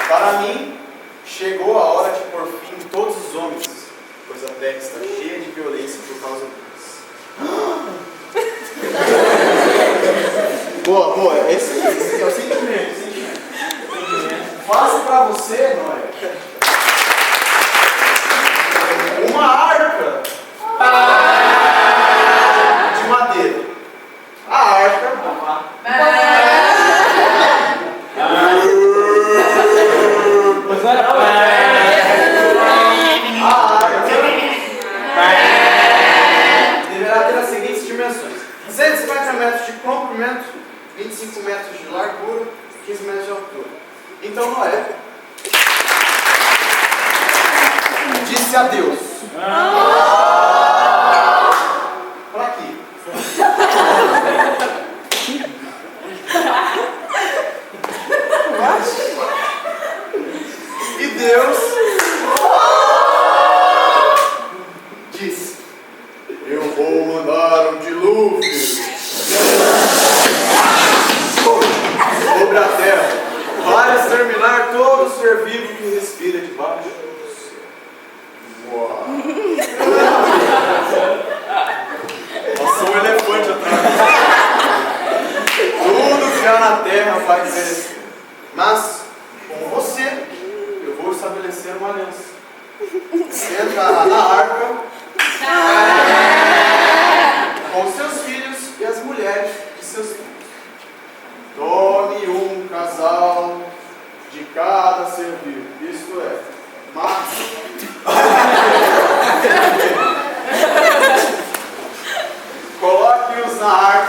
Para mim, chegou a hora de pôr fim em todos os homens, pois a terra está cheia de violência por causa deles. Boa, boa. Esse é o sentimento. Faça para você, Noé, uma arca de madeira. A arca. Deverá ter as seguintes dimensões: 150 metros de comprimento, 25 metros de largura, 15 metros de altura. Então Noé disse a Deus: para aqui. E Deus disse: eu vou mandar um dilúvio sobre a terra para exterminar todo ser vivo que respira debaixo do céu. Uau! Passou um elefante atrás. Tudo que há na terra vai perecer. Mas com você eu vou estabelecer uma aliança. Você entrará na arca com seus filhos e as mulheres de seus filhos. Tome um casal de cada ser vivo, isto é, macho. Coloque-os na arca